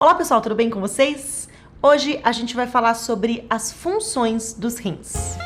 Olá pessoal, tudo bem com vocês? Hoje a gente vai falar sobre as funções dos rins.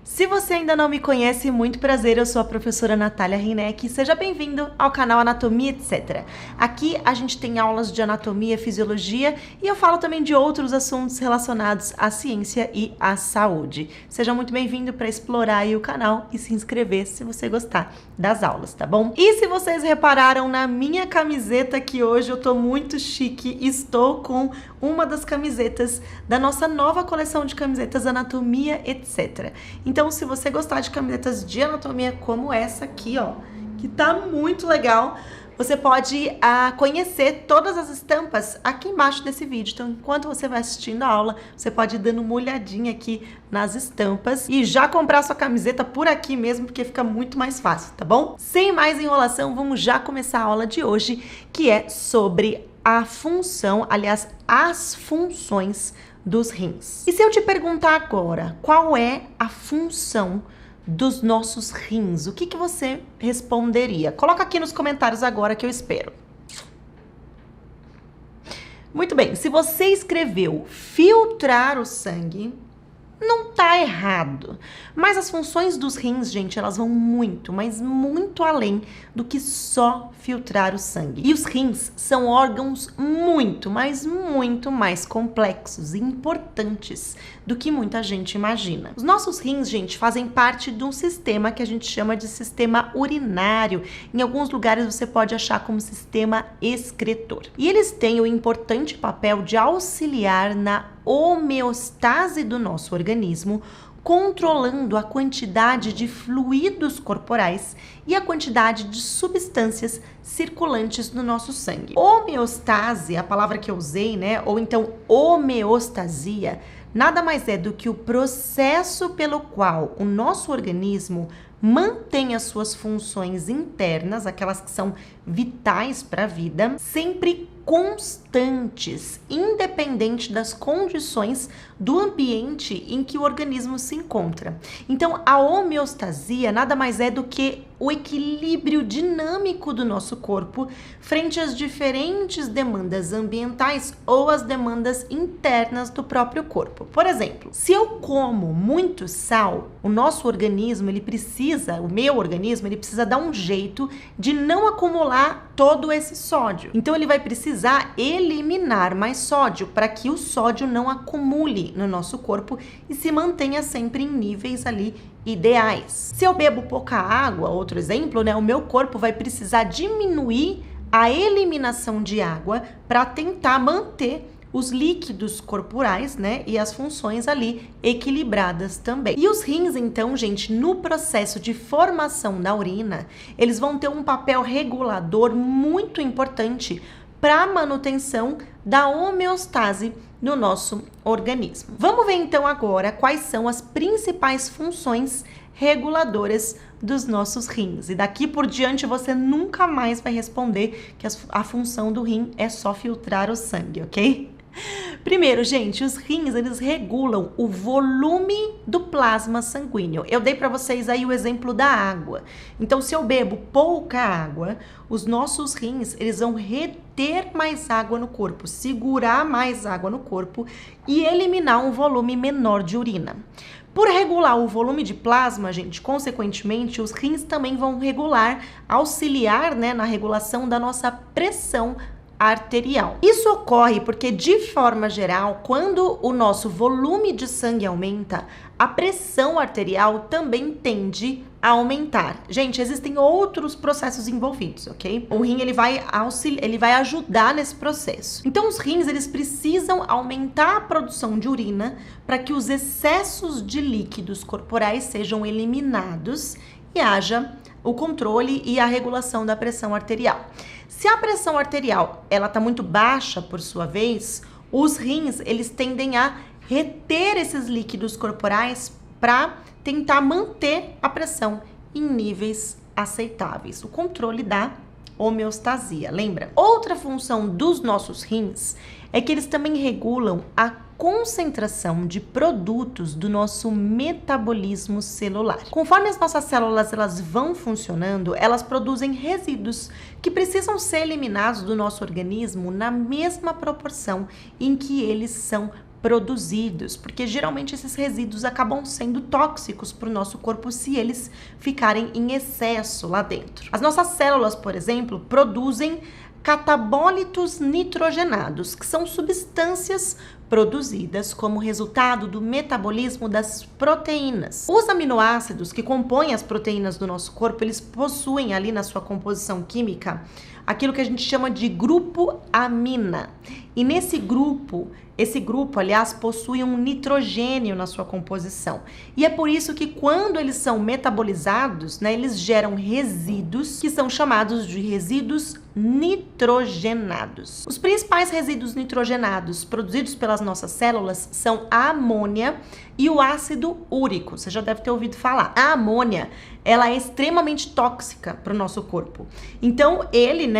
Se você ainda não me conhece, muito prazer, eu sou a professora Natália Reineck, seja bem-vindo ao canal Anatomia Etc. Aqui a gente tem aulas de anatomia, fisiologia e eu falo também de outros assuntos relacionados à ciência e à saúde. Seja muito bem-vindo para explorar aí o canal e se inscrever se você gostar das aulas, tá bom? E se vocês repararam na minha camiseta que hoje eu tô muito chique, estou com uma das camisetas da nossa nova coleção de camisetas Anatomia Etc. Então, se você gostar de camisetas de anatomia como essa aqui, ó, que tá muito legal, você pode conhecer todas as estampas aqui embaixo desse vídeo. Então, enquanto você vai assistindo a aula, você pode ir dando uma olhadinha aqui nas estampas e já comprar sua camiseta por aqui mesmo, porque fica muito mais fácil, tá bom? Sem mais enrolação, vamos já começar a aula de hoje, que é sobre a função, aliás, as funções dos rins. E se eu te perguntar agora, qual é a função dos nossos rins? O que você responderia? Coloca aqui nos comentários agora que eu espero. Muito bem, se você escreveu filtrar o sangue, não tá errado. Mas as funções dos rins, gente, elas vão muito, mas muito além do que só filtrar o sangue. E os rins são órgãos muito, mas muito mais complexos e importantes do que muita gente imagina. Os nossos rins, gente, fazem parte de um sistema que a gente chama de sistema urinário. Em alguns lugares você pode achar como sistema excretor. E eles têm o importante papel de auxiliar na homeostase do nosso organismo, controlando a quantidade de fluidos corporais e a quantidade de substâncias circulantes no nosso sangue. Homeostase, a palavra que eu usei, né, ou então homeostasia, nada mais é do que o processo pelo qual o nosso organismo mantém as suas funções internas, aquelas que são vitais para a vida, sempre constantes, independente das condições do ambiente em que o organismo se encontra. Então, a homeostasia nada mais é do que o equilíbrio dinâmico do nosso corpo frente às diferentes demandas ambientais ou às demandas internas do próprio corpo. Por exemplo, se eu como muito sal, o nosso organismo, o meu organismo, ele precisa dar um jeito de não acumular todo esse sódio. Então, ele vai precisar eliminar mais sódio para que o sódio não acumule no nosso corpo e se mantenha sempre em níveis ali ideais. Se eu bebo pouca água, outro exemplo, né, o meu corpo vai precisar diminuir a eliminação de água para tentar manter os líquidos corporais, né, e as funções ali equilibradas também. E os rins, então, gente, no processo de formação da urina, eles vão ter um papel regulador muito importante para a manutenção da homeostase no nosso organismo. Vamos ver então agora quais são as principais funções reguladoras dos nossos rins. E daqui por diante você nunca mais vai responder que a função do rim é só filtrar o sangue, ok? Primeiro, gente, os rins, eles regulam o volume do plasma sanguíneo. Eu dei para vocês aí o exemplo da água. Então, se eu bebo pouca água, os nossos rins, eles vão reter mais água no corpo, segurar mais água no corpo e eliminar um volume menor de urina. Por regular o volume de plasma, gente, consequentemente, os rins também vão auxiliar, né, na regulação da nossa pressão arterial. Isso ocorre porque, de forma geral, quando o nosso volume de sangue aumenta, a pressão arterial também tende a aumentar. Gente, existem outros processos envolvidos, ok? O rim, ele vai ajudar nesse processo. Então, os rins, eles precisam aumentar a produção de urina para que os excessos de líquidos corporais sejam eliminados e haja o controle e a regulação da pressão arterial. Se a pressão arterial ela tá muito baixa, por sua vez, os rins, eles tendem a reter esses líquidos corporais para tentar manter a pressão em níveis aceitáveis. O controle da homeostasia, lembra? Outra função dos nossos rins é que eles também regulam a concentração de produtos do nosso metabolismo celular. Conforme as nossas células elas vão funcionando, elas produzem resíduos que precisam ser eliminados do nosso organismo na mesma proporção em que eles são produzidos, porque geralmente esses resíduos acabam sendo tóxicos para o nosso corpo se eles ficarem em excesso lá dentro. As nossas células, por exemplo, produzem catabólitos nitrogenados, que são substâncias produzidas como resultado do metabolismo das proteínas. Os aminoácidos que compõem as proteínas do nosso corpo, eles possuem ali na sua composição química aquilo que a gente chama de grupo amina. E esse grupo, aliás, possui um nitrogênio na sua composição. E é por isso que quando eles são metabolizados, né, eles geram resíduos que são chamados de resíduos nitrogenados. Os principais resíduos nitrogenados produzidos pelas nossas células são a amônia e o ácido úrico. Você já deve ter ouvido falar. A amônia, ela é extremamente tóxica para o nosso corpo. Então,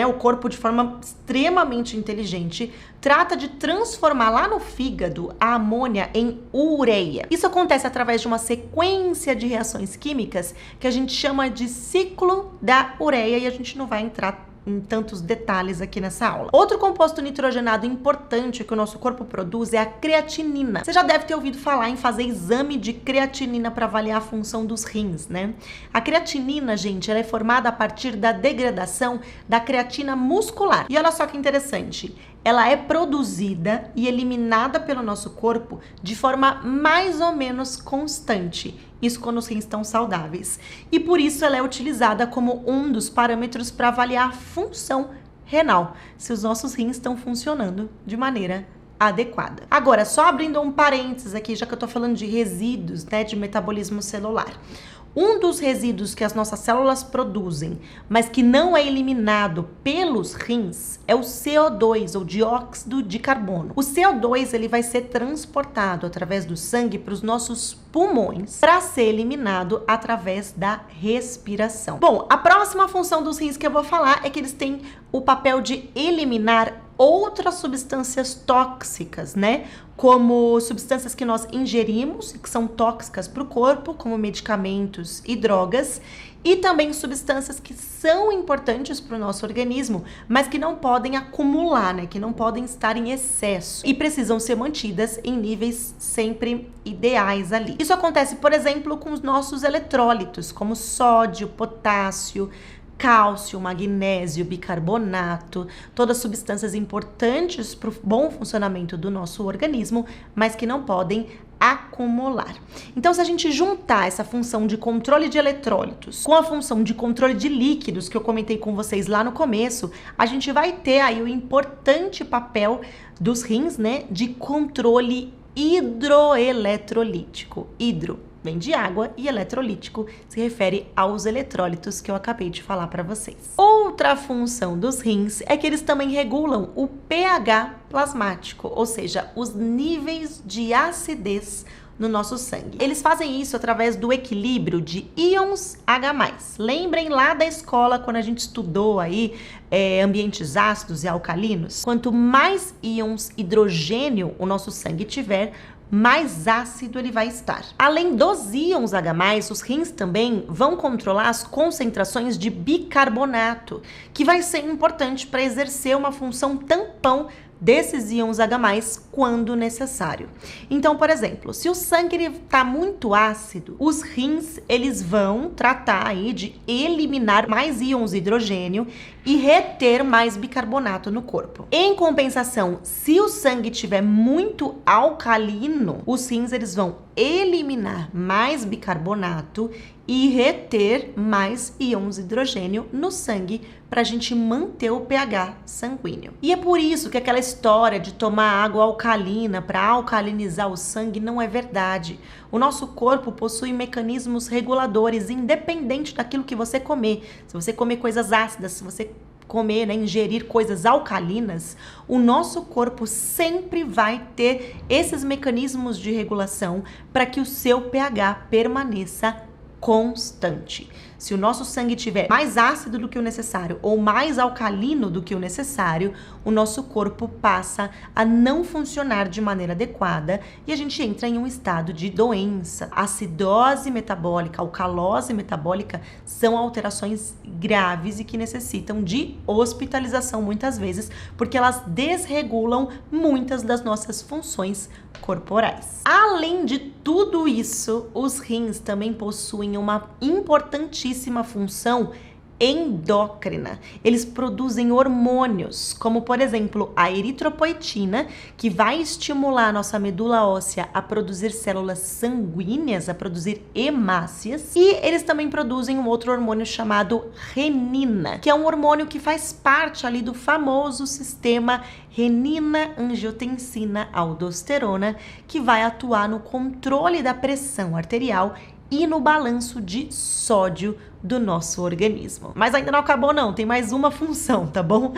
o corpo, de forma extremamente inteligente, trata de transformar lá no fígado a amônia em ureia. Isso acontece através de uma sequência de reações químicas que a gente chama de ciclo da ureia e a gente não vai entrar em tantos detalhes aqui nessa aula. Outro composto nitrogenado importante que o nosso corpo produz é a creatinina. Você já deve ter ouvido falar em fazer exame de creatinina para avaliar a função dos rins, né? A creatinina, gente, ela é formada a partir da degradação da creatina muscular. E olha só que interessante, ela é produzida e eliminada pelo nosso corpo de forma mais ou menos constante. Isso quando os rins estão saudáveis. E por isso ela é utilizada como um dos parâmetros para avaliar a função renal, se os nossos rins estão funcionando de maneira adequada. Agora, só abrindo um parênteses aqui, já que eu tô falando de resíduos, né, de metabolismo celular. Um dos resíduos que as nossas células produzem, mas que não é eliminado pelos rins, é o CO2, ou dióxido de carbono. O CO2 ele vai ser transportado através do sangue para os nossos pulmões para ser eliminado através da respiração. Bom, a próxima função dos rins que eu vou falar é que eles têm o papel de eliminar outras substâncias tóxicas, né? Como substâncias que nós ingerimos e que são tóxicas para o corpo, como medicamentos e drogas, e também substâncias que são importantes para o nosso organismo, mas que não podem acumular, né? Que não podem estar em excesso e precisam ser mantidas em níveis sempre ideais ali. Isso acontece, por exemplo, com os nossos eletrólitos, como sódio, potássio, cálcio, magnésio, bicarbonato, todas substâncias importantes para o bom funcionamento do nosso organismo, mas que não podem acumular. Então, se a gente juntar essa função de controle de eletrólitos com a função de controle de líquidos que eu comentei com vocês lá no começo, a gente vai ter aí o importante papel dos rins, né, de controle hidroeletrolítico. Hidro vem de água e eletrolítico se refere aos eletrólitos que eu acabei de falar para vocês. Outra função dos rins é que eles também regulam o pH plasmático, ou seja, os níveis de acidez no nosso sangue. Eles fazem isso através do equilíbrio de íons H+. Lembrem lá da escola quando a gente estudou aí ambientes ácidos e alcalinos? Quanto mais íons hidrogênio o nosso sangue tiver, mais ácido ele vai estar. Além dos íons H+, os rins também vão controlar as concentrações de bicarbonato, que vai ser importante para exercer uma função tampão desses íons H+, quando necessário. Então, por exemplo, se o sangue está muito ácido, os rins eles vão tratar aí de eliminar mais íons hidrogênio e reter mais bicarbonato no corpo. Em compensação, se o sangue estiver muito alcalino, os rins eles vão eliminar mais bicarbonato e reter mais íons hidrogênio no sangue para a gente manter o pH sanguíneo. E é por isso que aquela história de tomar água alcalina para alcalinizar o sangue não é verdade. O nosso corpo possui mecanismos reguladores independente daquilo que você comer. Se você comer coisas ácidas, se você comer, né, ingerir coisas alcalinas, o nosso corpo sempre vai ter esses mecanismos de regulação para que o seu pH permaneça constante. Se o nosso sangue tiver mais ácido do que o necessário ou mais alcalino do que o necessário, o nosso corpo passa a não funcionar de maneira adequada e a gente entra em um estado de doença. Acidose metabólica, alcalose metabólica são alterações graves e que necessitam de hospitalização muitas vezes, porque elas desregulam muitas das nossas funções corporais. Além de tudo isso, os rins também possuem uma importantíssima função endócrina. Eles produzem hormônios, como por exemplo a eritropoetina, que vai estimular a nossa medula óssea a produzir células sanguíneas, a produzir hemácias, e eles também produzem um outro hormônio chamado renina, que é um hormônio que faz parte ali do famoso sistema renina-angiotensina-aldosterona, que vai atuar no controle da pressão arterial e no balanço de sódio do nosso organismo. Mas ainda não acabou não, tem mais uma função, tá bom?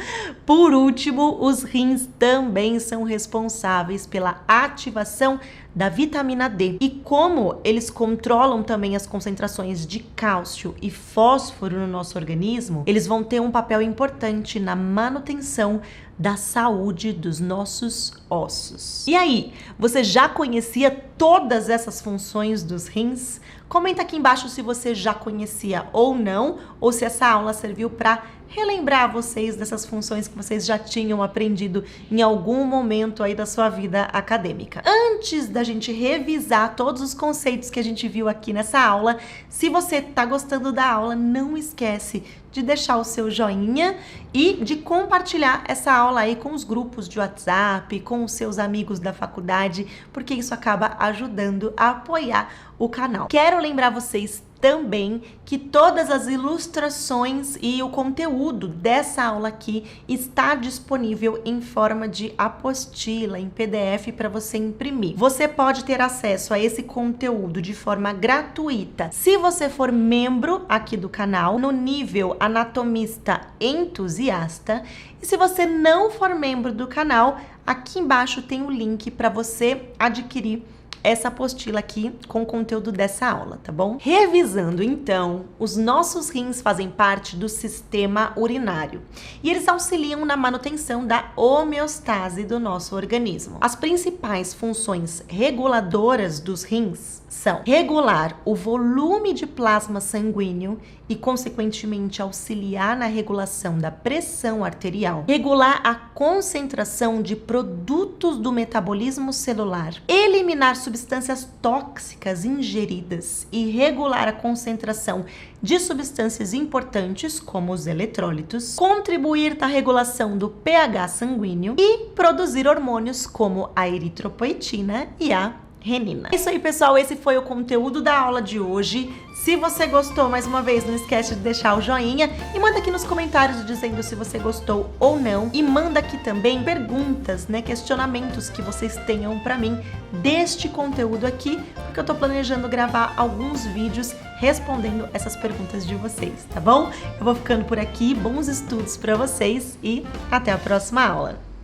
Por último, os rins também são responsáveis pela ativação da vitamina D. E como eles controlam também as concentrações de cálcio e fósforo no nosso organismo, eles vão ter um papel importante na manutenção da saúde dos nossos ossos. E aí, você já conhecia todas essas funções dos rins? Comenta aqui embaixo se você já conhecia ou não, ou se essa aula serviu para relembrar vocês dessas funções que vocês já tinham aprendido em algum momento aí da sua vida acadêmica. Antes da gente revisar todos os conceitos que a gente viu aqui nessa aula, se você tá gostando da aula, não esquece de deixar o seu joinha e de compartilhar essa aula aí com os grupos de WhatsApp, com os seus amigos da faculdade, porque isso acaba ajudando a apoiar o canal. Quero lembrar vocês também que todas as ilustrações e o conteúdo dessa aula aqui está disponível em forma de apostila, em PDF para você imprimir. Você pode ter acesso a esse conteúdo de forma gratuita se você for membro aqui do canal no nível anatomista entusiasta, e se você não for membro do canal, aqui embaixo tem o link para você adquirir essa apostila aqui com o conteúdo dessa aula, tá bom? Revisando então, os nossos rins fazem parte do sistema urinário e eles auxiliam na manutenção da homeostase do nosso organismo. As principais funções reguladoras dos rins são regular o volume de plasma sanguíneo e, consequentemente, auxiliar na regulação da pressão arterial, regular a concentração de produtos do metabolismo celular, eliminar substâncias tóxicas ingeridas e regular a concentração de substâncias importantes, como os eletrólitos, contribuir na regulação do pH sanguíneo e produzir hormônios como a eritropoetina e a renina. É isso aí, pessoal, esse foi o conteúdo da aula de hoje. Se você gostou, mais uma vez, não esquece de deixar o joinha e manda aqui nos comentários dizendo se você gostou ou não, e manda aqui também perguntas, né, questionamentos que vocês tenham para mim deste conteúdo aqui, porque eu tô planejando gravar alguns vídeos respondendo essas perguntas de vocês, tá bom? Eu vou ficando por aqui, bons estudos para vocês e até a próxima aula.